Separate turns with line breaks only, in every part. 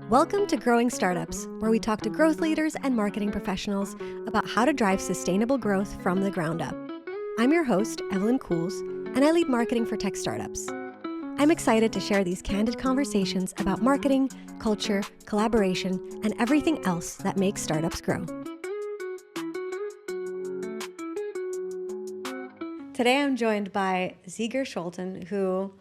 Welcome to Growing Startups, where we talk to growth leaders and marketing professionals about how to drive sustainable growth from the ground up. I'm your host, Evelyn Cools, and I lead marketing for tech startups. I'm excited to share these candid conversations about marketing, culture, collaboration, and everything else that makes startups grow. Today I'm joined by Zeeger Scholten, who,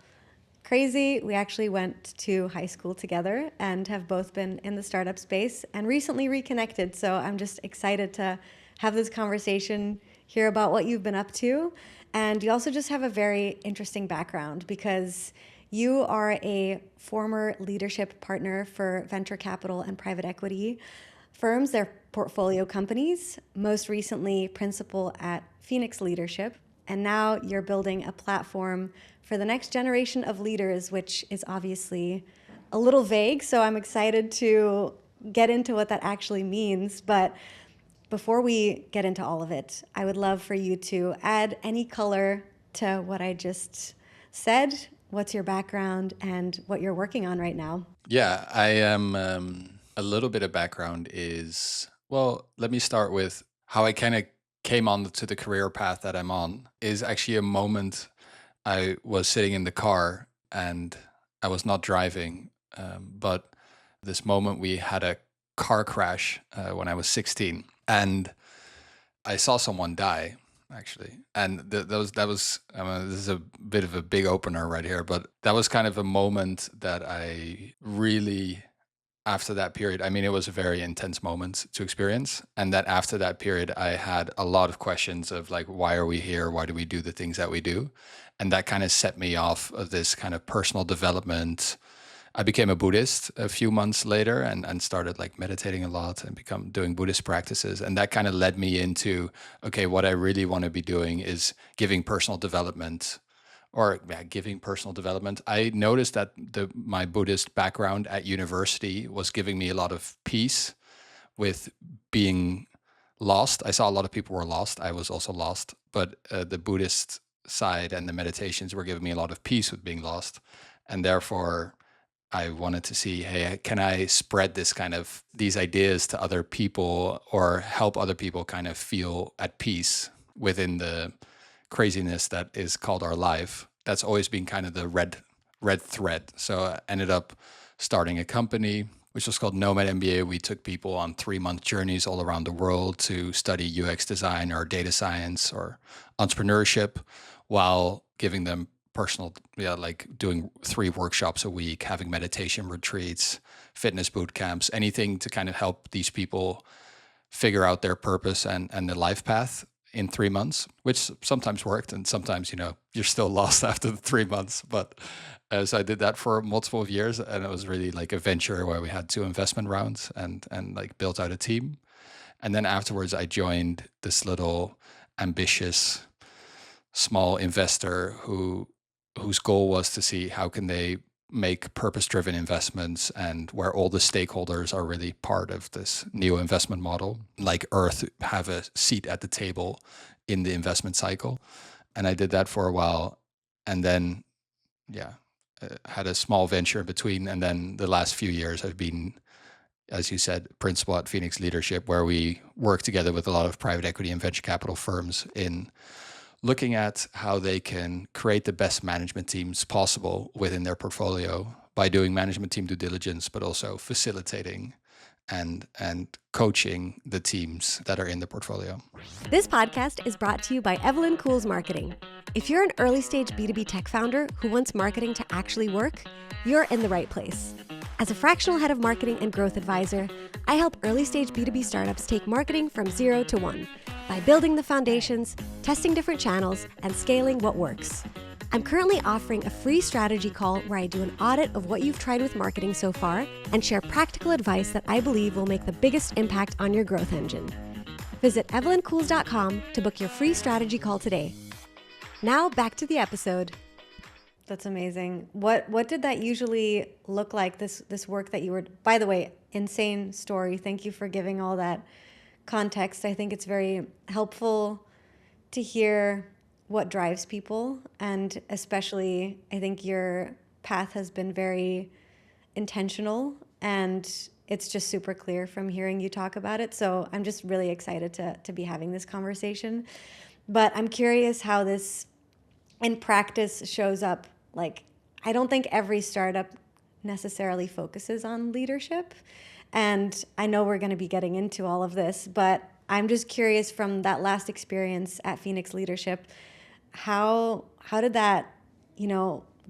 crazy, we actually went to high school together and have both been in the startup space and recently reconnected. So I'm just excited to have this conversation, hear about what you've been up to. And you also just have a very interesting background because you are a former leadership partner for venture capital and private equity firms, their portfolio companies, most recently principal at Phoenix Leadership. And now you're building a platform for the next generation of leaders, which is obviously a little vague. So I'm excited to get into what that actually means. But before we get into all of it, I would love for you to add any color to what I just said. What's your background and what you're working on right now?
Yeah, I am. A little bit of background is, well, let me start with how I kind of came on to the career path that I'm on. Is actually a moment I was sitting in the car and I was not driving, but this moment we had a car crash when I was 16, and I saw someone die actually, and this is a bit of a big opener right here, but that was kind of a moment that I really, after that period, I mean, it was a very intense moment to experience. And that after that period, I had a lot of questions of like, why are we here? Why do we do the things that we do? And that kind of set me off of this kind of personal development. I became a Buddhist a few months later and started like meditating a lot and become doing Buddhist practices. And that kind of led me into, okay, what I really want to be doing is giving personal development giving personal development. I noticed that my Buddhist background at university was giving me a lot of peace with being lost. I saw a lot of people were lost. I was also lost, but the Buddhist side and the meditations were giving me a lot of peace with being lost. And therefore, I wanted to see, hey, can I spread these ideas to other people or help other people kind of feel at peace within the craziness that is called our life. That's always been kind of the red thread. So I ended up starting a company which was called Nomad MBA. We took people on 3-month journeys all around the world to study UX design or data science or entrepreneurship while giving them like doing 3 workshops a week, having meditation retreats, fitness boot camps, anything to kind of help these people figure out their purpose and the life path in 3 months, which sometimes worked. And sometimes, you're still lost after the 3 months. But so I did that for multiple years. And it was really like a venture where we had 2 investment rounds and like built out a team. And then afterwards, I joined this little ambitious small investor whose goal was to see how can they make purpose-driven investments and where all the stakeholders are really part of this new investment model, like Earth have a seat at the table in the investment cycle. And I did that for a while. And then, had a small venture in between. And then the last few years I've been, as you said, principal at Phoenix Leadership, where we work together with a lot of private equity and venture capital firms in looking at how they can create the best management teams possible within their portfolio by doing management team due diligence, but also facilitating and coaching the teams that are in the portfolio.
This podcast is brought to you by Evelyn Cools Marketing. If you're an early stage B2B tech founder who wants marketing to actually work, you're in the right place. As a fractional head of marketing and growth advisor, I help early stage B2B startups take marketing from 0 to 1 by building the foundations, testing different channels, and scaling what works. I'm currently offering a free strategy call where I do an audit of what you've tried with marketing so far and share practical advice that I believe will make the biggest impact on your growth engine. Visit evelyncools.com to book your free strategy call today. Now back to the episode. That's amazing. What did that usually look like, this work that you were, by the way, insane story. Thank you for giving all that context. I think it's very helpful to hear what drives people. And especially, I think your path has been very intentional and it's just super clear from hearing you talk about it. So I'm just really excited to be having this conversation. But I'm curious how this in practice shows up. Like, I don't think every startup necessarily focuses on leadership. And I know we're going to be getting into all of this, but I'm just curious from that last experience at Phoenix Leadership, how did that,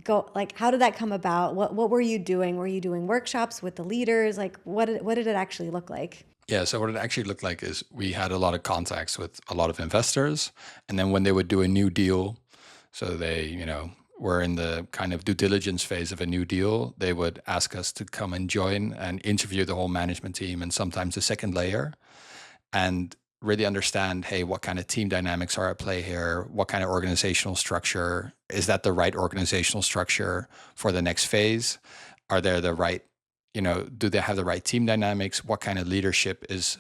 go, like how did that come about? What were you doing? Were you doing workshops with the leaders? Like what did it actually look like?
Yeah, so what it actually looked like is we had a lot of contacts with a lot of investors, and then when they would do a new deal, so they, were in the kind of due diligence phase of a new deal, they would ask us to come and join and interview the whole management team and sometimes the second layer, and really understand, hey, what kind of team dynamics are at play here? What kind of organizational structure? Is that the right organizational structure for the next phase? Are there the right, do they have the right team dynamics? What kind of leadership is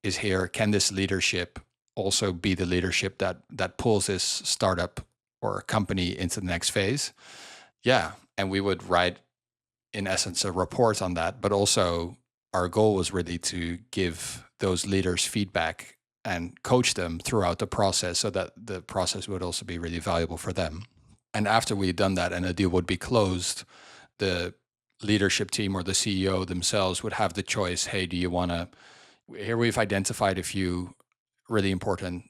here? Can this leadership also be the leadership that pulls this startup or company into the next phase? Yeah. And we would write, in essence, a report on that, but also our goal was really to give those leaders feedback and coach them throughout the process so that the process would also be really valuable for them. And after we had done that and a deal would be closed, the leadership team or the CEO themselves would have the choice, hey, do you want to, here we've identified a few really important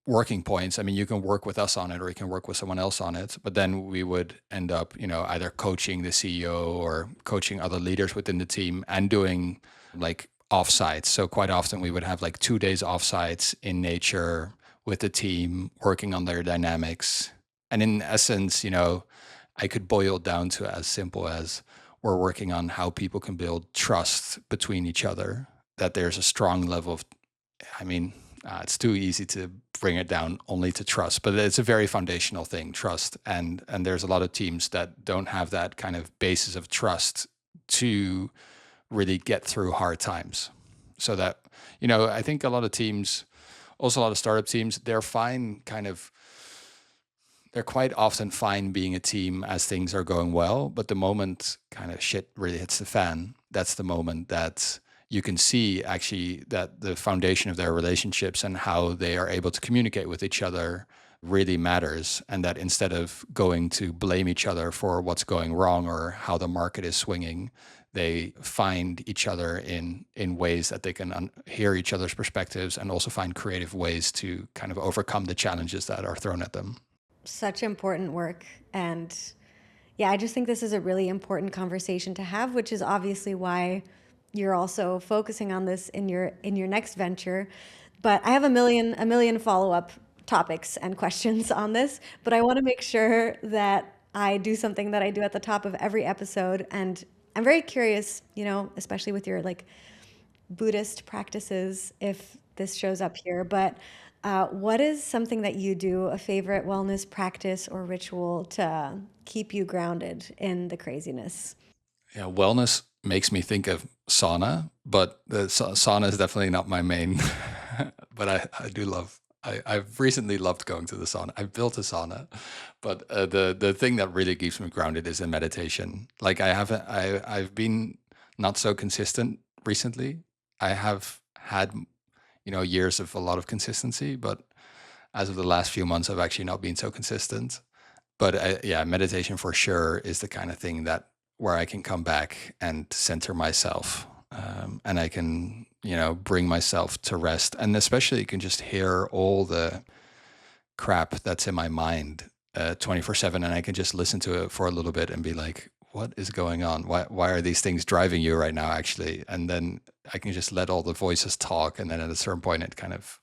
working points. I mean, you can work with us on it or you can work with someone else on it, but then we would end up, either coaching the CEO or coaching other leaders within the team and doing like offsites. So quite often we would have like 2 days offsites in nature with the team working on their dynamics. And in essence, I could boil it down to as simple as we're working on how people can build trust between each other, that there's a strong level of, I mean, it's too easy to bring it down only to trust, but it's a very foundational thing, trust. And there's a lot of teams that don't have that kind of basis of trust to really get through hard times. So that, I think a lot of teams, also a lot of startup teams, they're quite often fine being a team as things are going well. But the moment kind of shit really hits the fan, that's the moment that you can see actually that the foundation of their relationships and how they are able to communicate with each other really matters. And that instead of going to blame each other for what's going wrong or how the market is swinging, they find each other in ways that they can hear each other's perspectives and also find creative ways to kind of overcome the challenges that are thrown at them.
Such important work. And yeah, I just think this is a really important conversation to have, which is obviously why you're also focusing on this in your next venture. But I have a million follow-up topics and questions on this, but I want to make sure that I do something that I do at the top of every episode. And I'm very curious, especially with your like Buddhist practices, if this shows up here. But what is something that you do, a favorite wellness practice or ritual to keep you grounded in the craziness?
Yeah, wellness makes me think of sauna, but the sauna is definitely not my main. But I do love. I've recently loved going to the sauna. I've built a sauna, but the thing that really keeps me grounded is in meditation. Like I've been not so consistent recently. I have had years of a lot of consistency, but as of the last few months, I've actually not been so consistent. But yeah, meditation for sure is the kind of thing that where I can come back and center myself, and I can bring myself to rest, and especially you can just hear all the crap that's in my mind 24/7, and I can just listen to it for a little bit and be like, what is going on? Why are these things driving you right now, actually? And then I can just let all the voices talk, and then at a certain point, it kind of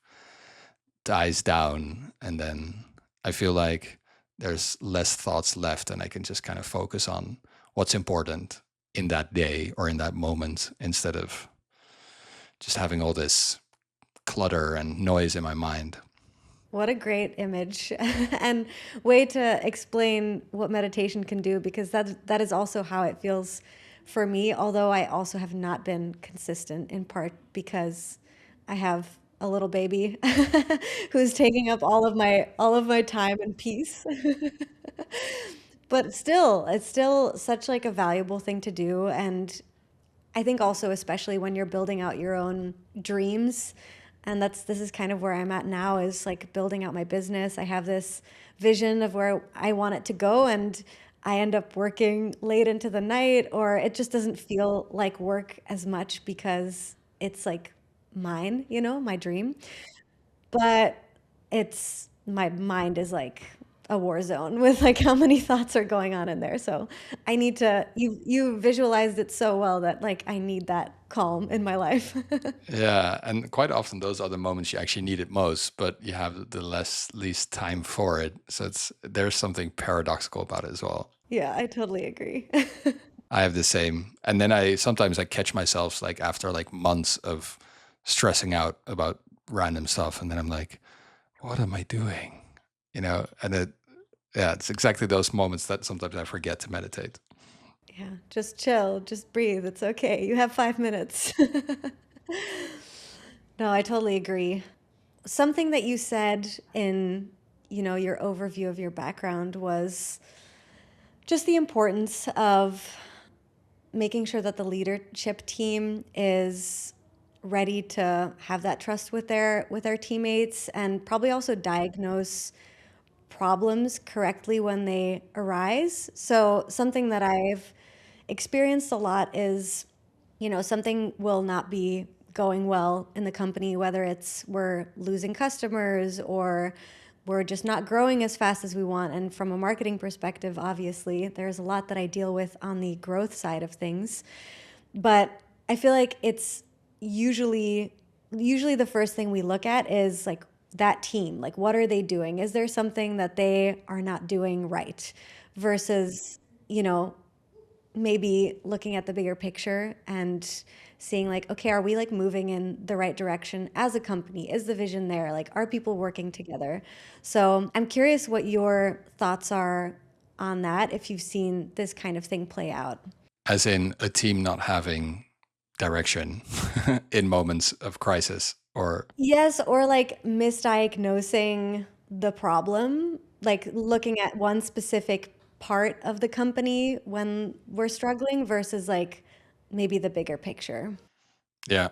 dies down, and then I feel like there's less thoughts left and I can just kind of focus on what's important in that day or in that moment instead of just having all this clutter and noise in my mind.
What a great image and way to explain what meditation can do, because that is also how it feels for me, although I also have not been consistent, in part because I have a little baby who's taking up all of my time and peace. But still, it's still such like a valuable thing to do, and I think also, especially when you're building out your own dreams, and this is kind of where I'm at now, is like building out my business. I have this vision of where I want it to go, and I end up working late into the night, or it just doesn't feel like work as much because it's like mine, my dream. But it's my mind is like a war zone with like how many thoughts are going on in there. So I need to you visualized it so well that like I need that calm in my life.
Yeah, and quite often those are the moments you actually need it most, but you have the least time for it. So there's something paradoxical about it as well.
Yeah, I totally agree.
I have the same. And then I sometimes I catch myself like after like months of stressing out about random stuff, and then I'm like, what am I doing? And yeah, it's exactly those moments that sometimes I forget to meditate.
Yeah, just chill, just breathe. It's okay. You have 5 minutes. No, I totally agree. Something that you said in, your overview of your background was just the importance of making sure that the leadership team is ready to have that trust with their teammates, and probably also diagnose problems correctly when they arise. So something that I've experienced a lot is, something will not be going well in the company, whether it's we're losing customers or we're just not growing as fast as we want. And from a marketing perspective, obviously, there's a lot that I deal with on the growth side of things. But I feel like it's usually the first thing we look at is like that team. Like, what are they doing? Is there something that they are not doing right? Versus, you know, maybe looking at the bigger picture and seeing like, okay, are we like moving in the right direction as a company? Is the vision there? Like, are people working together? So I'm curious what your thoughts are on that, if you've seen this kind of thing play out.
As in a team not having direction in moments of crisis or
Yes, or like misdiagnosing the problem, like looking at one specific part of the company when we're struggling versus like maybe the bigger picture.
yeah.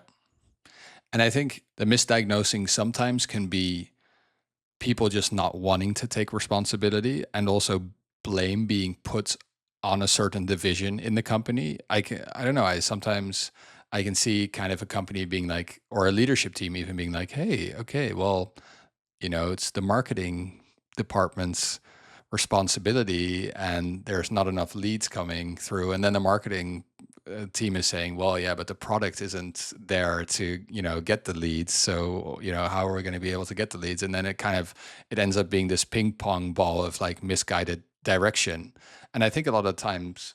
And I think the misdiagnosing sometimes can be people just not wanting to take responsibility and also blame being put on a certain division in the company. I don't know, I can see kind of a company being like, or a leadership team even being like, hey, okay, well, it's the marketing department's responsibility and there's not enough leads coming through. And then the marketing team is saying, well, yeah, but the product isn't there to, get the leads. So, how are we going to be able to get the leads? And then it ends up being this ping pong ball of like misguided direction. And I think a lot of times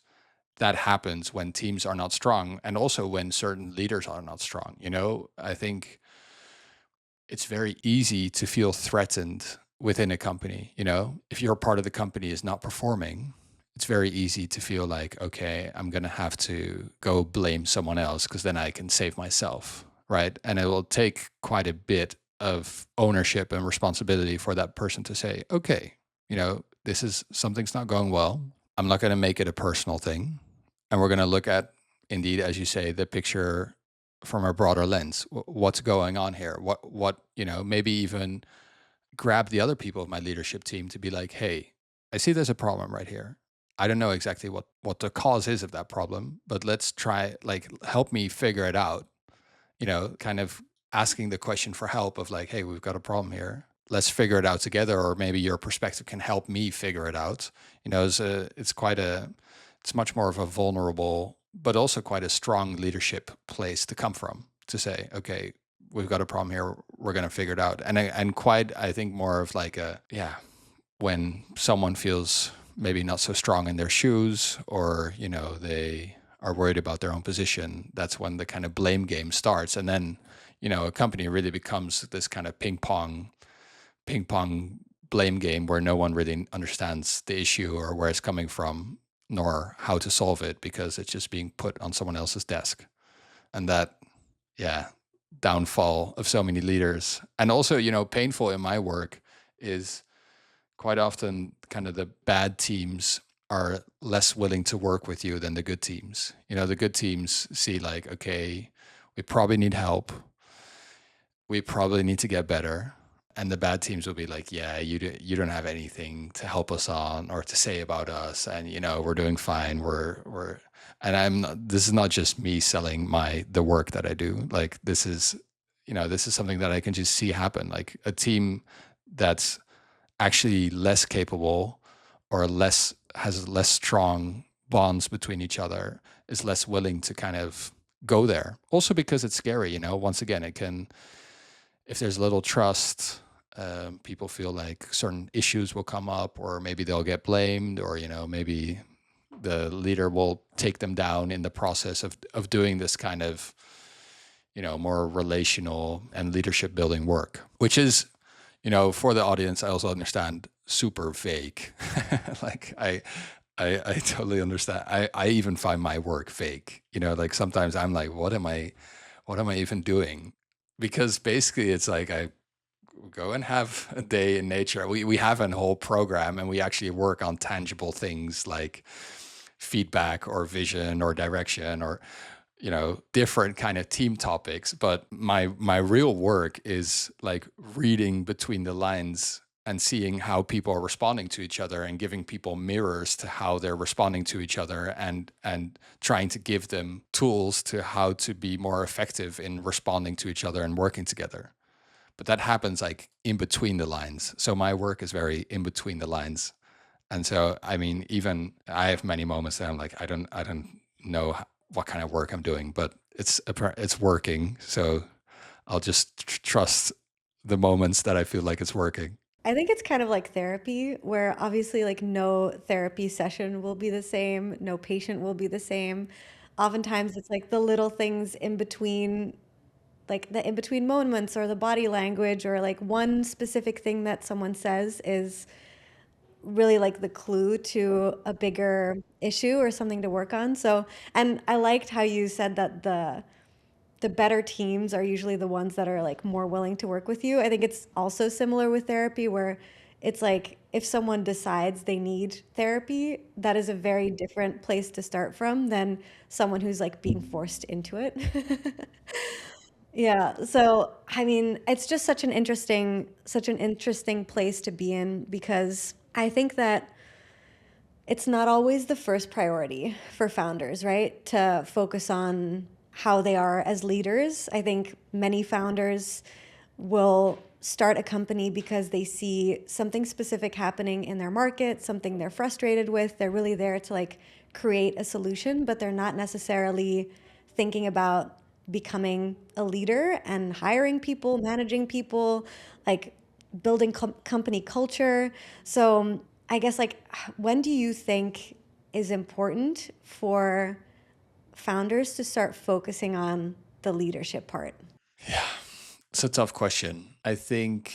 that happens when teams are not strong and also when certain leaders are not strong. I think it's very easy to feel threatened within a company. If your part of the company is not performing, it's very easy to feel like, okay, I'm going to have to go blame someone else because then I can save myself. Right. And it will take quite a bit of ownership and responsibility for that person to say, okay, this is something's not going well. I'm not going to make it a personal thing. And we're going to look at, indeed, as you say, the picture from a broader lens. What's going on here? Maybe even grab the other people of my leadership team to be like, hey, I see there's a problem right here. I don't know exactly what the cause is of that problem, but let's try, like, help me figure it out. Kind of asking the question for help of like, hey, we've got a problem here. Let's figure it out together, or maybe your perspective can help me figure it out. It's much more of a vulnerable, but also quite a strong leadership place to come from to say, okay, we've got a problem here. We're going to figure it out. And quite, I think more of like when someone feels maybe not so strong in their shoes, or, they are worried about their own position, that's when the kind of blame game starts. And then, a company really becomes this kind of ping pong blame game where no one really understands the issue or where it's coming from, nor how to solve it, because it's just being put on someone else's desk. And that, yeah, downfall of so many leaders. And also, painful in my work is quite often kind of the bad teams are less willing to work with you than the good teams. You know, the good teams see like, okay, we probably need help. We probably need to get better. And the bad teams will be like, yeah, you don't have anything to help us on or to say about us, and you know we're doing fine. We're and this is not just me selling the work that I do. Like this is, you know, this is something that I can just see happen. Like a team that's actually less capable or has less strong bonds between each other is less willing to kind of go there. Also because it's scary, you know. Once again, it can, if there's little trust, people feel like certain issues will come up, or maybe they'll get blamed, or you know, maybe the leader will take them down in the process of doing this kind of, you know, more relational and leadership building work, which is, you know, for the audience, I also understand super vague. Like I totally understand. I even find my work fake. You know, like sometimes I'm like, what am I even doing? Because basically it's like I go and have a day in nature. We have a whole program and we actually work on tangible things like feedback or vision or direction or, you know, different kind of team topics. But my real work is like reading between the lines and seeing how people are responding to each other and giving people mirrors to how they're responding to each other, and trying to give them tools to how to be more effective in responding to each other and working together. But that happens like in between the lines. So my work is very in between the lines. And so, I mean, even I have many moments that I'm like, I don't know what kind of work I'm doing, but it's working. So I'll just trust the moments that I feel like it's working.
I think it's kind of like therapy, where obviously, like, no therapy session will be the same, no patient will be the same. Oftentimes, it's like the little things in between, like the in between moments or the body language or like one specific thing that someone says is really like the clue to a bigger issue or something to work on. So, and I liked how you said that the better teams are usually the ones that are like more willing to work with you. I think it's also similar with therapy, where it's like if someone decides they need therapy, that is a very different place to start from than someone who's like being forced into it. Yeah, so I mean, it's just such an interesting place to be in, because I think that it's not always the first priority for founders, right? To focus on how they are as leaders. I think many founders will start a company because they see something specific happening in their market, something they're frustrated with. They're really there to like create a solution, but they're not necessarily thinking about becoming a leader and hiring people, managing people, like building company culture. So I guess like when do you think is important for founders to start focusing on the leadership part?
Yeah, it's a tough question. I think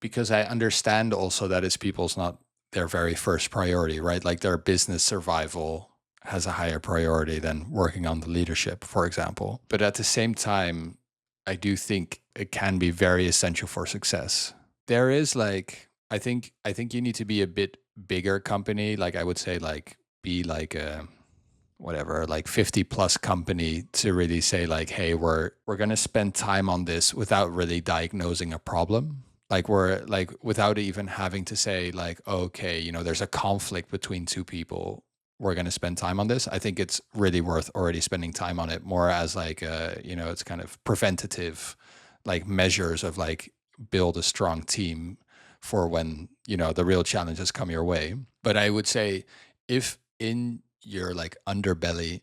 because I understand also that it's people's not their very first priority, right? Like their business survival has a higher priority than working on the leadership, for example. But at the same time, I do think it can be very essential for success. There is like, I think you need to be a bit bigger company. Like I would say like be like a whatever, like 50 plus company to really say like, hey, we're going to spend time on this without really diagnosing a problem. Like we're like without even having to say like, okay, you know, there's a conflict between two people, we're going to spend time on this. I think it's really worth already spending time on it more as like you know, it's kind of preventative like measures of like build a strong team for when, you know, the real challenges come your way. But I would say if in your like underbelly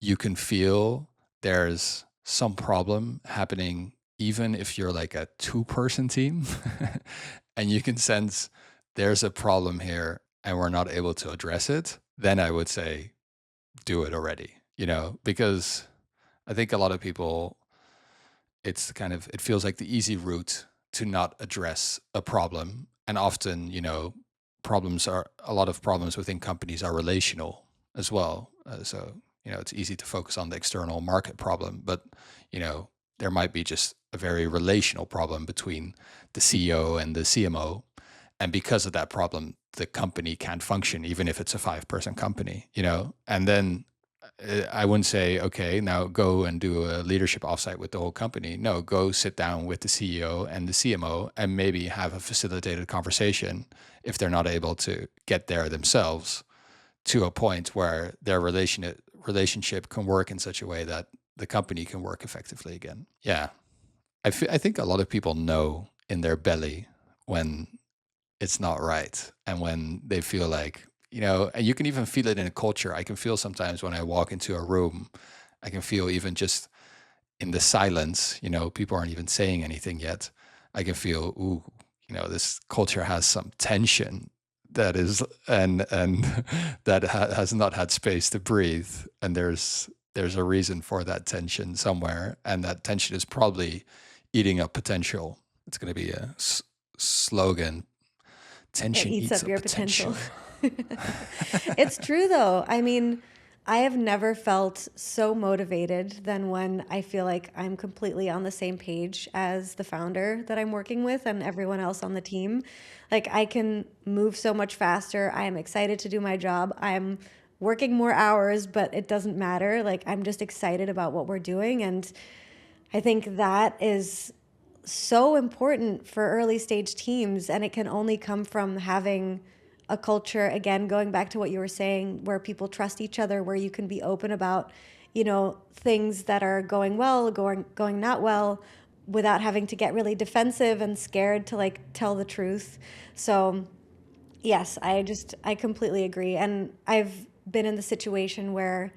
you can feel there's some problem happening, even if you're like a two-person team, and you can sense there's a problem here and we're not able to address it, then I would say do it already, you know, because I think a lot of people, it's kind of, it feels like the easy route to not address a problem. And often, you know, a lot of problems within companies are relational as well. So, you know, it's easy to focus on the external market problem, but, you know, there might be just a very relational problem between the CEO and the CMO. And because of that problem, the company can't function, even if it's a 5-person company, you know? And then I wouldn't say, okay, now go and do a leadership offsite with the whole company. No, go sit down with the CEO and the CMO and maybe have a facilitated conversation if they're not able to get there themselves to a point where their relationship can work in such a way that the company can work effectively again. Yeah. I think a lot of people know in their belly when it's not right and when they feel like, you know, and you can even feel it in a culture. I can feel sometimes when I walk into a room, I can feel even just in the silence, you know, people aren't even saying anything yet. I can feel, ooh, you know, this culture has some tension that is, and that has not had space to breathe. And there's a reason for that tension somewhere. And that tension is probably eating up potential. It's going to be a slogan.
It
Tension
eats
eats
up
up
your potential.
potential.
It's true though. I mean, I have never felt so motivated than when I feel like I'm completely on the same page as the founder that I'm working with and everyone else on the team. Like I can move so much faster. I am excited to do my job. I'm working more hours, but it doesn't matter. Like I'm just excited about what we're doing, and I think that is so important for early stage teams, and it can only come from having a culture, again going back to what you were saying, where people trust each other, where you can be open about, you know, things that are going well, going not well, without having to get really defensive and scared to like tell the truth. So yes, I completely agree. And I've been in the situation where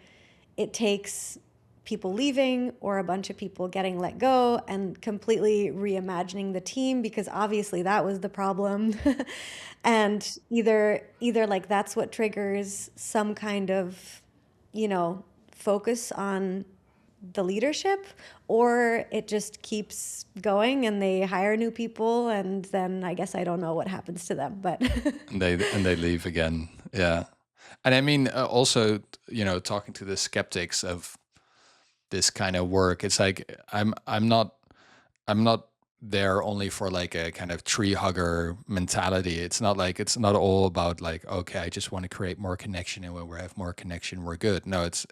it takes people leaving or a bunch of people getting let go and completely reimagining the team, because obviously that was the problem. And either like that's what triggers some kind of, you know, focus on the leadership, or it just keeps going and they hire new people, and then I guess I don't know what happens to them, but
And they leave again. Yeah. And I mean, also, you know, talking to the skeptics of this kind of work, it's like I'm not there only for like a kind of tree hugger mentality. It's not like it's not all about like, okay, I just want to create more connection, and when we have more connection, we're good. No, it's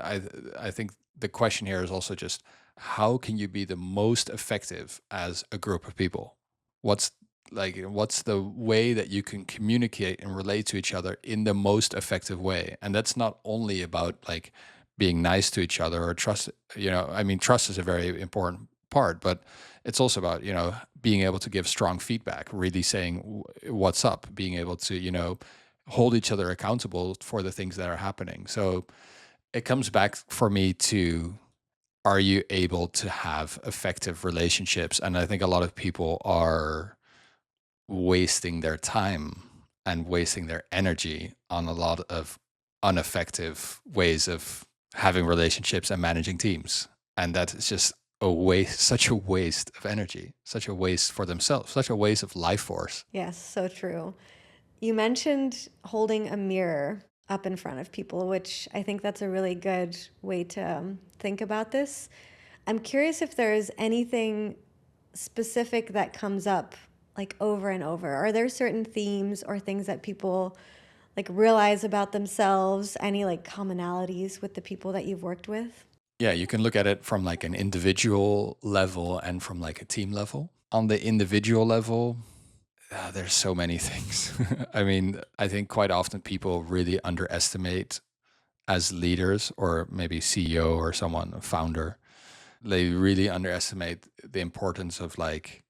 I think the question here is also just how can you be the most effective as a group of people? What's what's the way that you can communicate and relate to each other in the most effective way? And that's not only about like being nice to each other or trust, you know, I mean, trust is a very important part, but it's also about, you know, being able to give strong feedback, really saying what's up, being able to, you know, hold each other accountable for the things that are happening. So it comes back for me to, are you able to have effective relationships? And I think a lot of people are wasting their time and wasting their energy on a lot of ineffective ways of having relationships and managing teams. And that is just a waste, such a waste of energy, such a waste for themselves, such a waste of life force.
yes, so true. You mentioned holding a mirror up in front of people, which I think that's a really good way to think about this. I'm curious if there's anything specific that comes up like over and over. Are there certain themes or things that people like realize about themselves? Any like commonalities with the people that you've worked with?
Yeah, you can look at it from like an individual level and from like a team level. On the individual level, there's so many things. I mean, I think quite often people really underestimate as leaders, or maybe CEO or someone, a founder, they really underestimate the importance of like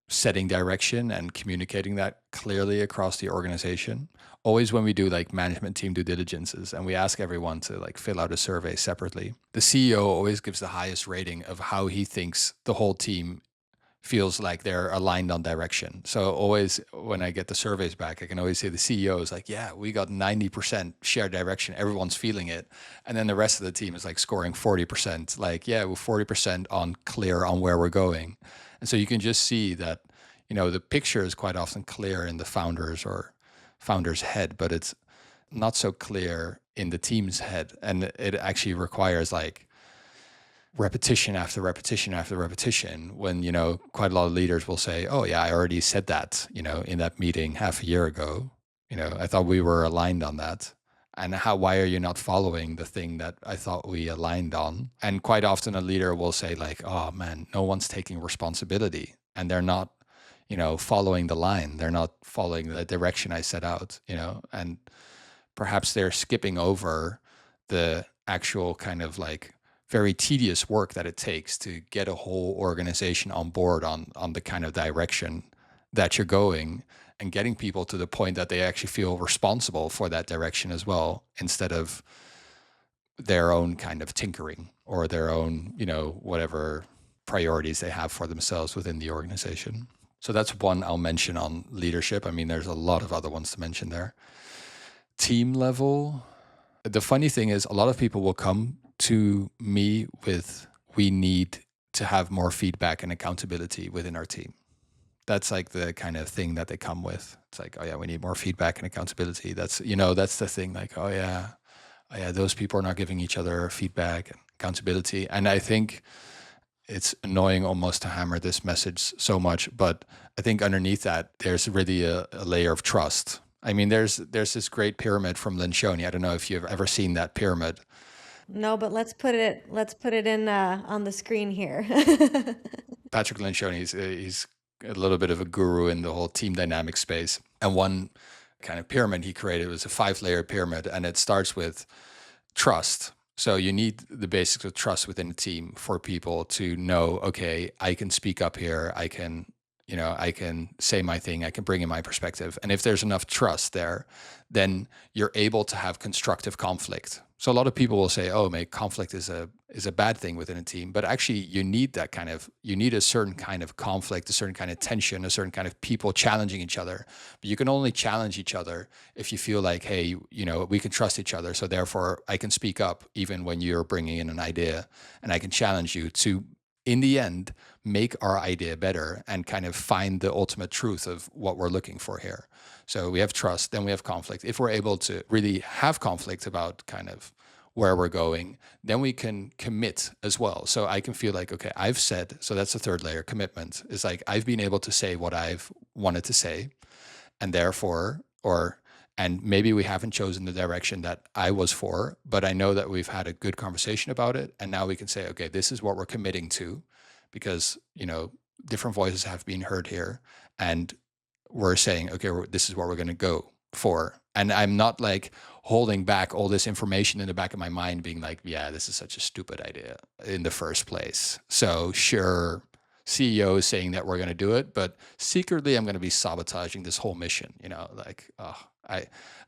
setting direction and communicating that clearly across the organization. Always when we do like management team due diligences and we ask everyone to like fill out a survey separately, the CEO always gives the highest rating of how he thinks the whole team feels like they're aligned on direction. So always when I get the surveys back, I can always say the CEO is like, yeah, we got 90% shared direction. Everyone's feeling it. And then the rest of the team is like scoring 40%, like, yeah, we're 40% on clear on where we're going. And so you can just see that, you know, the picture is quite often clear in the founder's head, but it's not so clear in the team's head. And it actually requires like repetition after repetition after repetition, when, quite a lot of leaders will say, oh yeah, I already said that, in that meeting half a year ago. I thought we were aligned on that. And why are you not following the thing that I thought we aligned on? And quite often a leader will say like, oh man, no one's taking responsibility, and they're not, following the line. They're not following the direction I set out, and perhaps they're skipping over the actual kind of like very tedious work that it takes to get a whole organization on board on the kind of direction that you're going, and getting people to the point that they actually feel responsible for that direction as well, instead of their own kind of tinkering or their own, whatever priorities they have for themselves within the organization. So that's one I'll mention on leadership. I mean, there's a lot of other ones to mention there. Team level, the funny thing is a lot of people will come to me with, we need to have more feedback and accountability within our team. That's like the kind of thing that they come with. It's like, oh yeah, we need more feedback and accountability. That's, that's the thing, like, oh yeah, those people are not giving each other feedback and accountability. And I think it's annoying almost to hammer this message so much, but I think underneath that, there's really a layer of trust. I mean, there's this great pyramid from Lencioni. I don't know if you've ever seen that pyramid.
No, but let's put it in on the screen here.
Patrick Lencioni, he's a little bit of a guru in the whole team dynamic space. And one kind of pyramid he created was a 5-layer pyramid, and it starts with trust. So you need the basics of trust within a team for people to know, okay, I can speak up here. I can say my thing. I can bring in my perspective. And if there's enough trust there, then you're able to have constructive conflict. So a lot of people will say, oh, conflict is a bad thing within a team. But actually, you need a certain kind of conflict, a certain kind of tension, a certain kind of people challenging each other. But you can only challenge each other if you feel like, hey, we can trust each other. So therefore, I can speak up even when you're bringing in an idea, and I can challenge you to, in the end, make our idea better and kind of find the ultimate truth of what we're looking for here. So we have trust, then we have conflict. If we're able to really have conflict about kind of where we're going, then we can commit as well. So I can feel like, okay, I've said, so that's the third layer, commitment. Is like, I've been able to say what I've wanted to say, and therefore, and maybe we haven't chosen the direction that I was for, but I know that we've had a good conversation about it. And now we can say, okay, this is what we're committing to, because, different voices have been heard here. And we're saying, okay, this is what we're going to go for. And I'm not like holding back all this information in the back of my mind, being like, yeah, this is such a stupid idea in the first place. So sure, CEO is saying that we're going to do it, but secretly I'm going to be sabotaging this whole mission. Like,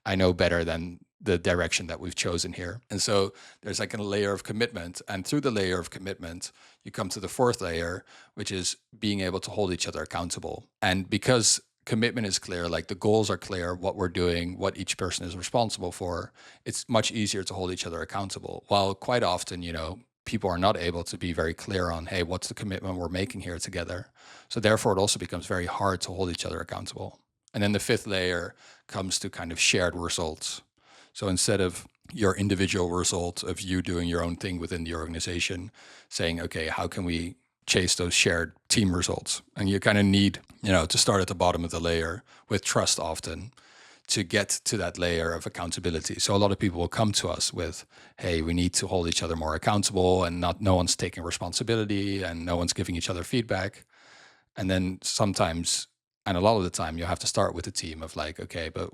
I know better than the direction that we've chosen here. And so there's like a layer of commitment. And through the layer of commitment, you come to the fourth layer, which is being able to hold each other accountable. And because commitment is clear, like the goals are clear, what we're doing, what each person is responsible for, it's much easier to hold each other accountable. While quite often, people are not able to be very clear on, hey, what's the commitment we're making here together? So therefore, it also becomes very hard to hold each other accountable. And then the fifth layer comes to kind of shared results. So instead of your individual result of you doing your own thing within the organization, saying, okay, how can we chase those shared team results? And you kind of need, to start at the bottom of the layer with trust often to get to that layer of accountability. So a lot of people will come to us with, hey, we need to hold each other more accountable, and no one's taking responsibility and no one's giving each other feedback. And then sometimes, and a lot of the time, you have to start with a team of like, okay, but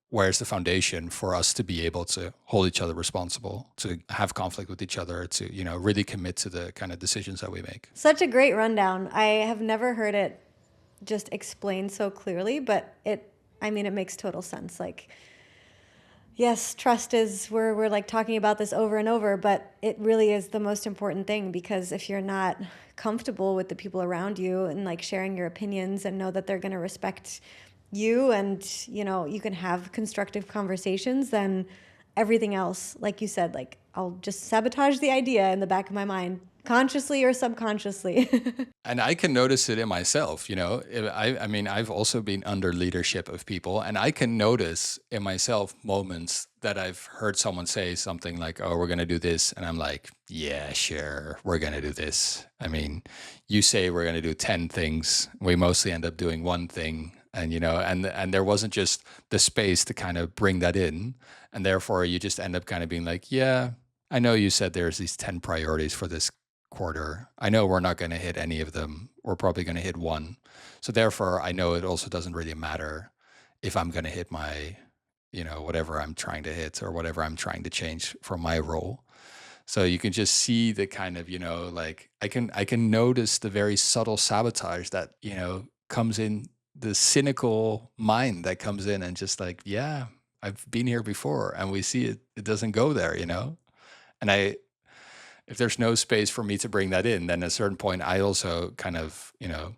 where's the foundation for us to be able to hold each other responsible, to have conflict with each other, to, really commit to the kind of decisions that we make.
Such a great rundown. I have never heard it just explained so clearly, but it makes total sense. Like, yes, trust is, we're like talking about this over and over, but it really is the most important thing, because if you're not comfortable with the people around you and like sharing your opinions and know that they're going to respect you, and you can have constructive conversations, then everything else, like you said, like I'll just sabotage the idea in the back of my mind consciously or subconsciously.
And I can notice it in myself, you know. I mean, I've also been under leadership of people, and I can notice in myself moments that I've heard someone say something like, "Oh, we're gonna do this," and I'm like, "Yeah, sure, we're gonna do this." I mean, you say we're gonna do 10 things, we mostly end up doing one thing, and you know, and there wasn't just the space to kind of bring that in, and therefore you just end up kind of being like, "Yeah, I know you said there's these 10 priorities for this quarter. I know we're not going to hit any of them. We're probably going to hit one. So therefore, I know it also doesn't really matter if I'm going to hit my, you know, whatever I'm trying to hit or whatever I'm trying to change from my role." So you can just see the kind of, you know, like I can notice the very subtle sabotage that, you know, comes in, the cynical mind that comes in and just like, yeah, I've been here before, and we see it doesn't go there, you know? And if there's no space for me to bring that in, then at a certain point, I also kind of, you know,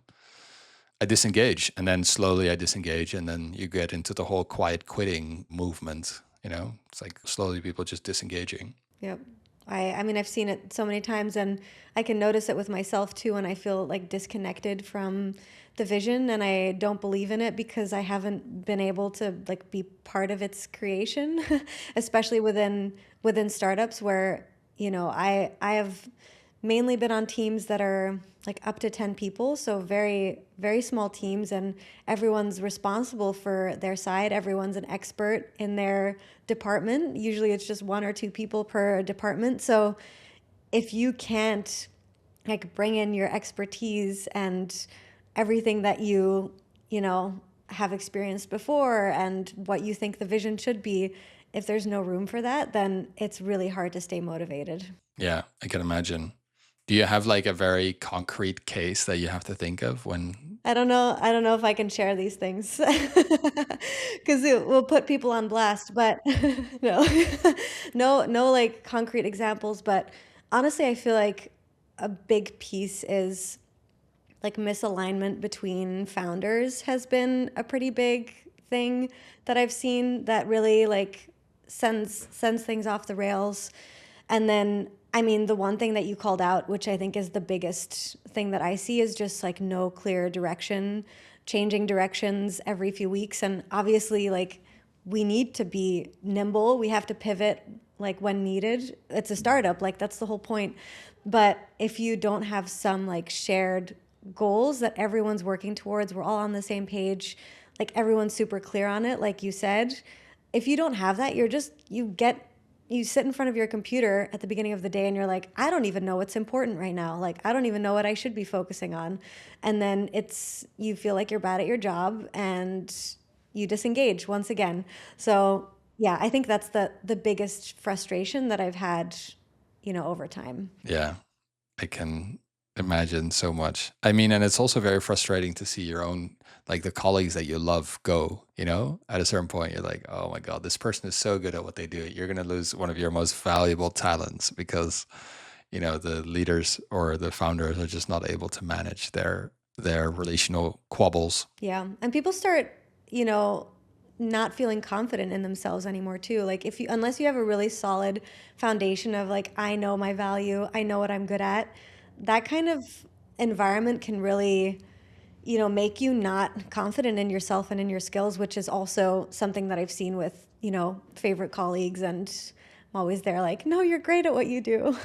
I disengage, and then slowly I disengage, and then you get into the whole quiet quitting movement. You know, it's like slowly people just disengaging.
Yep. I mean, I've seen it so many times, and I can notice it with myself too when I feel like disconnected from the vision and I don't believe in it because I haven't been able to like be part of its creation, especially within startups where, you know, I have mainly been on teams that are like up to 10 people, so very very small teams, and everyone's responsible for their side, everyone's an expert in their department. Usually it's just one or two people per department. So if you can't like bring in your expertise and everything that you know have experienced before and what you think the vision should be, if there's no room for that, then it's really hard to stay motivated.
Yeah, I can imagine. Do you have like a very concrete case that you have to think of when?
I don't know if I can share these things because it will put people on blast, but no, no, like concrete examples. But honestly, I feel like a big piece is like misalignment between founders has been a pretty big thing that I've seen that really like sends things off the rails. And then I mean the one thing that you called out, which I think is the biggest thing that I see, is just like no clear direction, changing directions every few weeks. And obviously like we need to be nimble. We have to pivot like when needed. It's a startup, like that's the whole point. But if you don't have some like shared goals that everyone's working towards, we're all on the same page, like everyone's super clear on it, like you said. If you don't have that, you sit in front of your computer at the beginning of the day and you're like, I don't even know what's important right now. Like, I don't even know what I should be focusing on. And then you feel like you're bad at your job and you disengage once again. So, yeah, I think that's the biggest frustration that I've had, you know, over time.
Yeah, I can imagine so much. I mean, and it's also very frustrating to see your own, like the colleagues that you love go, you know, at a certain point, you're like, oh my God, this person is so good at what they do. You're going to lose one of your most valuable talents because, you know, the leaders or the founders are just not able to manage their relational quabbles.
Yeah. And people start, you know, not feeling confident in themselves anymore too. Like if you unless you have a really solid foundation of like I know my value, I know what I'm good at, that kind of environment can really, you know, make you not confident in yourself and in your skills, which is also something that I've seen with, you know, favorite colleagues, and I'm always there like, "No, you're great at what you do."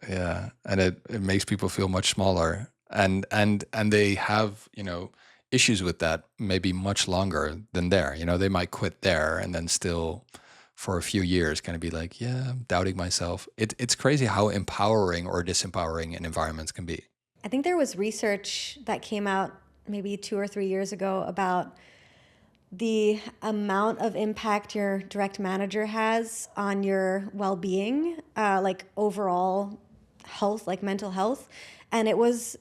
Yeah, and it makes people feel much smaller, and they have, you know, issues with that maybe much longer than there. You know, they might quit there and then still for a few years kind of be like, yeah, I'm doubting myself. It's crazy how empowering or disempowering an environment can be.
I think there was research that came out maybe 2 or 3 years ago about the amount of impact your direct manager has on your well-being, like overall health, like mental health, and it was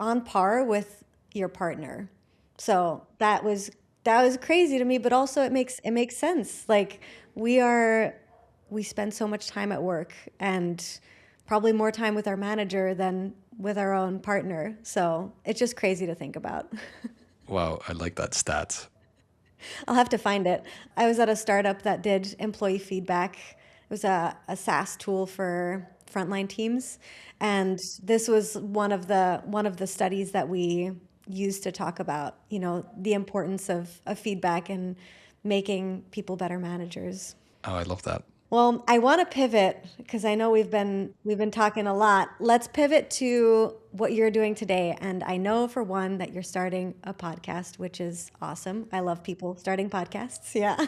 on par with your partner. So that was crazy to me, but also it makes sense. Like we are we spend so much time at work and probably more time with our manager than with our own partner. So it's just crazy to think about.
Wow, I like that stat.
I'll have to find it. I was at a startup that did employee feedback. It was a SaaS tool for frontline teams. And this was one of the studies that we used to talk about, the importance of feedback and making people better managers.
Oh, I love that.
Well, I want to pivot because I know we've been talking a lot. Let's pivot to what you're doing today. And I know for one that you're starting a podcast, which is awesome. I love people starting podcasts. Yeah.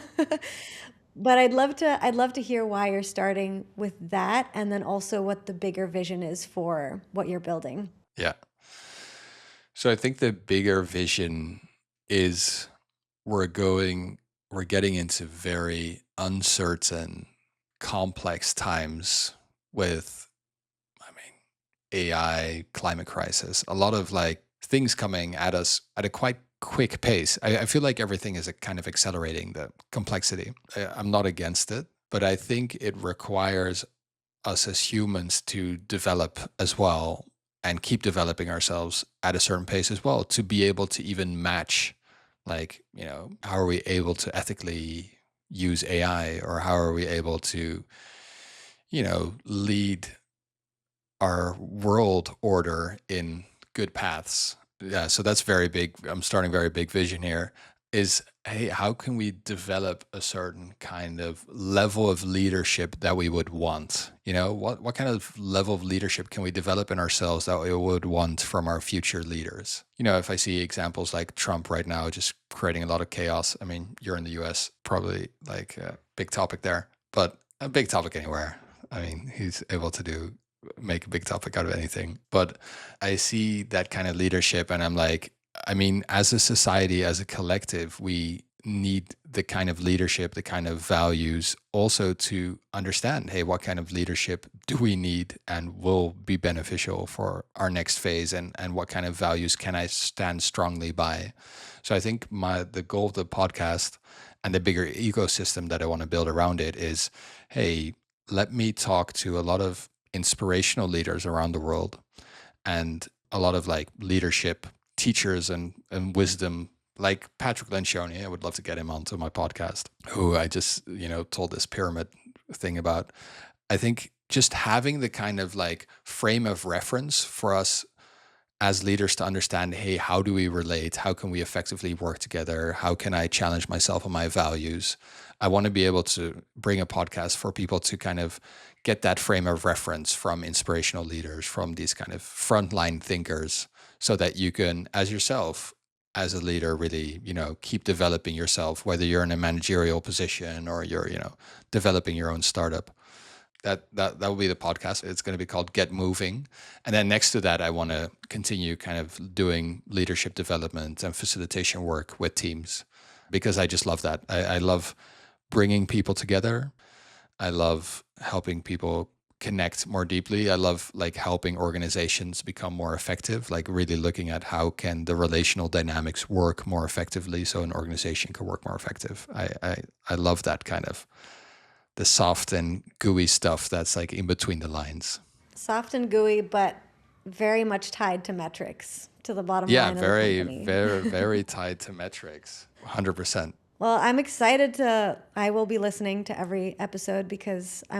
But I'd love to hear why you're starting with that and then also what the bigger vision is for what you're building.
Yeah. So I think the bigger vision is we're going, we're getting into very uncertain, complex times with, I mean, AI, climate crisis, a lot of like things coming at us at a quite quick pace. I feel like everything is a kind of accelerating the complexity. I'm not against it, but I think it requires us as humans to develop as well and keep developing ourselves at a certain pace as well to be able to even match, like, how are we able to ethically use AI, or how are we able to, lead our world order in good paths. Yeah, so that's very big. I'm starting very big vision here. Is, hey, how can we develop a certain kind of level of leadership that we would want? What kind of level of leadership can we develop in ourselves that we would want from our future leaders? If I see examples like Trump right now, just creating a lot of chaos. I mean, you're in the US, probably like a big topic there, but a big topic anywhere. I mean, he's able to make a big topic out of anything. But I see that kind of leadership, and I'm like, I mean, as a society, as a collective, we need the kind of leadership, the kind of values also to understand, hey, what kind of leadership do we need and will be beneficial for our next phase, and what kind of values can I stand strongly by? So I think the goal of the podcast and the bigger ecosystem that I want to build around it is, hey, let me talk to a lot of inspirational leaders around the world and a lot of like leadership teachers and wisdom, like Patrick Lencioni. I would love to get him onto my podcast, who I just, told this pyramid thing about. I think just having the kind of like frame of reference for us as leaders to understand, hey, how do we relate? How can we effectively work together? How can I challenge myself and my values? I want to be able to bring a podcast for people to kind of get that frame of reference from inspirational leaders, from these kind of frontline thinkers, so that you can, as yourself, as a leader, really, keep developing yourself, whether you're in a managerial position or you're, developing your own startup. That will be the podcast. It's going to be called Get Moving. And then next to that, I want to continue kind of doing leadership development and facilitation work with teams, because I just love that. I love bringing people together. I love helping people connect more deeply. I love like helping organizations become more effective, like really looking at how can the relational dynamics work more effectively so an organization can work more effective. I love that kind of the soft and gooey stuff that's like in between the lines.
Soft and gooey, but very much tied to metrics, to the bottom
Yeah,
line of the
very,
company.
very, very tied to metrics. 100%.
Well, I'm excited I will be listening to every episode because I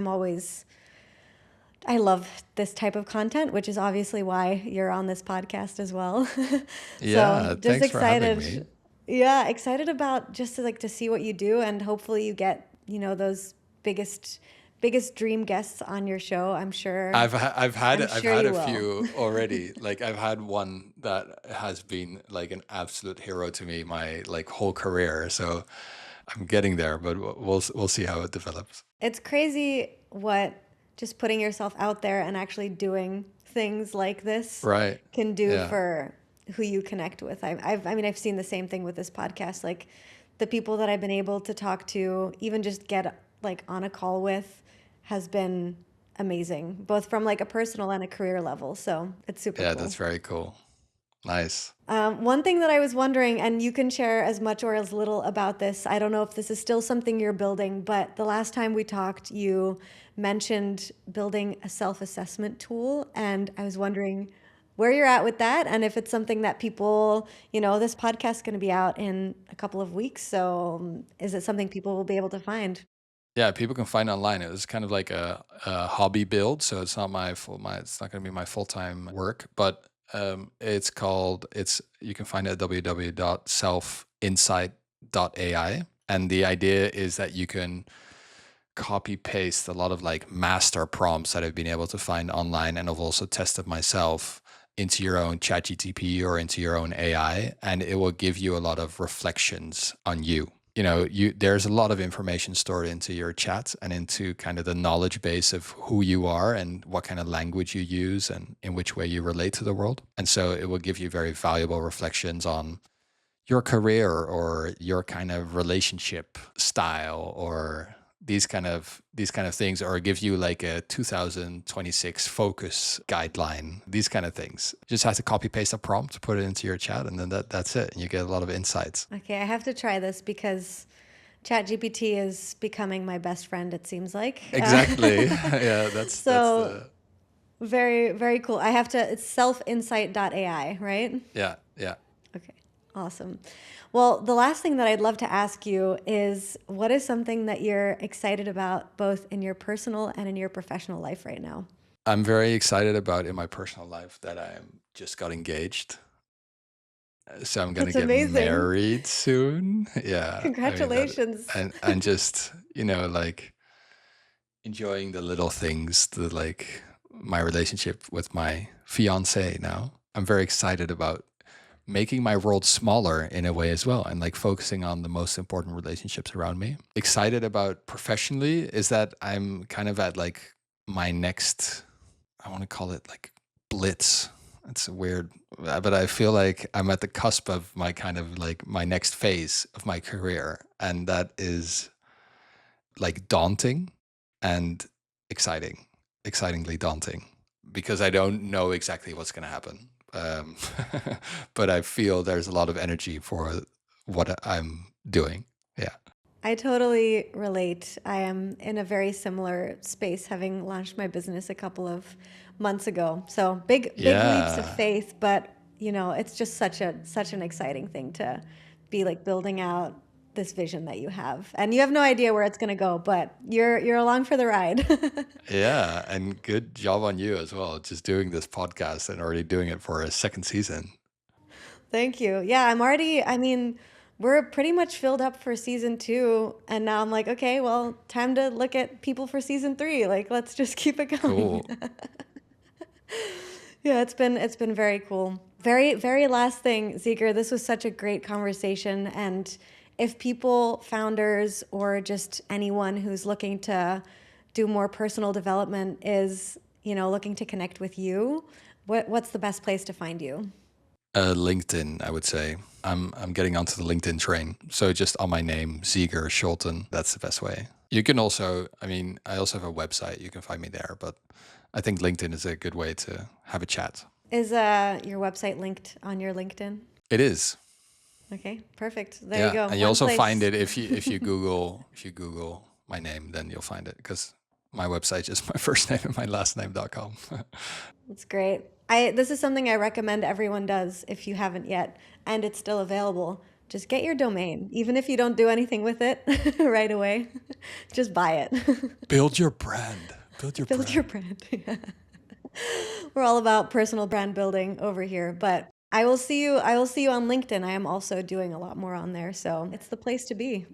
love this type of content, which is obviously why you're on this podcast as well. So
Yeah,
just
thanks for having me.
excited. Yeah, excited about just to see what you do, and hopefully you get, those biggest dream guests on your show. I'm sure.
I've
Sure
had
you
a
will.
few already. Like I've had one that has been like an absolute hero to me my like whole career. So I'm getting there, but we'll see how it develops.
It's crazy what just putting yourself out there and actually doing things like this
Right.
can do
Yeah.
for who you connect with. I mean, I've seen the same thing with this podcast. Like the people that I've been able to talk to, even just get like on a call with, has been amazing, both from like a personal and a career level. So it's super
Yeah,
cool.
that's very cool. Nice.
One thing that I was wondering, and you can share as much or as little about this, I don't know if this is still something you're building, but the last time we talked, you mentioned building a self-assessment tool, and I was wondering where you're at with that, and if it's something that people, this podcast is going to be out in a couple of weeks, so is it something people will be able to find?
Yeah, people can find it online. It was kind of like a hobby build, so it's not it's not going to be my full time work. But it's you can find it at www.selfinsight.ai, and the idea is that you can copy paste a lot of like master prompts that I've been able to find online, and I've also tested myself into your own ChatGTP or into your own AI, and it will give you a lot of reflections on you. There's a lot of information stored into your chat and into kind of the knowledge base of who you are and what kind of language you use and in which way you relate to the world. And so it will give you very valuable reflections on your career or your kind of relationship style or these kind of things, or give you like a 2026 focus guideline, these kind of things. You just have to copy paste a prompt, put it into your chat, and then that's it, and you get a lot of insights.
Okay, I have to try this because ChatGPT is becoming my best friend, it seems like.
Exactly. Yeah, that's
So
the
very, very cool. It's selfinsight.ai, right?
yeah.
Okay, awesome. Well, the last thing that I'd love to ask you is what is something that you're excited about both in your personal and in your professional life right now?
I'm very excited about in my personal life that I just got engaged. So I'm gonna
That's
get
amazing.
married soon. Yeah, I mean that,
Congratulations.
and just like enjoying the little things, the like my relationship with my fiance now. I'm very excited about making my world smaller in a way as well, and like focusing on the most important relationships around me. Excited about professionally is that I'm kind of at like my next, I want to call it like blitz. It's weird, but I feel like I'm at the cusp of my kind of like my next phase of my career. And that is like daunting and exciting, excitingly daunting, because I don't know exactly what's going to happen. Um, but I feel there's a lot of energy for what I'm doing. Yeah.
I totally relate. I am in a very similar space, having launched my business a couple of months ago. So big leaps of
Yeah.
faith, but it's just such an exciting thing to be like building out this vision that you have. And you have no idea where it's going to go, but you're along for the ride.
Yeah. And good job on you as well. Just doing this podcast and already doing it for a second season.
Thank you. Yeah, I mean, we're pretty much filled up for season 2, and now I'm like, okay, well, time to look at people for season 3. Like, let's just keep it going.
Cool.
Yeah, it's been very cool. Very, very last thing, Zeeger, this was such a great conversation. And if people, founders, or just anyone who's looking to do more personal development is, looking to connect with you, what's the best place to find you?
LinkedIn, I would say. I'm getting onto the LinkedIn train. So just on my name, Zeeger Scholten, that's the best way. You can also, I mean, I also have a website. You can find me there, but I think LinkedIn is a good way to have a chat.
Is your website linked on your LinkedIn?
It is.
Okay, perfect. There you
Yeah,
go.
and you
One
also find
place.
it if you Google my name, then you'll find it because my website is my first name and my last name.com.
That's great. This is something I recommend everyone does if you haven't yet, and it's still available. Just get your domain, even if you don't do anything with it right away. Just buy it.
Build your brand. Build your
Build your
brand.
brand. Yeah. We're all about personal brand building over here, but I will see you on LinkedIn. I am also doing a lot more on there, so it's the place to be.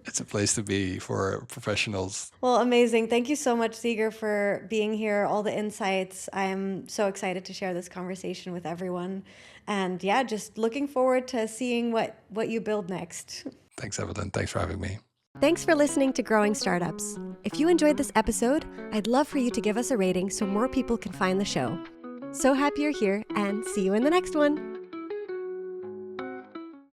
It's a place to be for professionals.
Well, amazing. Thank you so much, Zeeger, for being here, all the insights. I'm so excited to share this conversation with everyone. And yeah, just looking forward to seeing what you build next.
Thanks, Evelyn. Thanks for having me.
Thanks for listening to Growing Startups. If you enjoyed this episode, I'd love for you to give us a rating so more people can find the show. So happy you're here, and see you in the next one.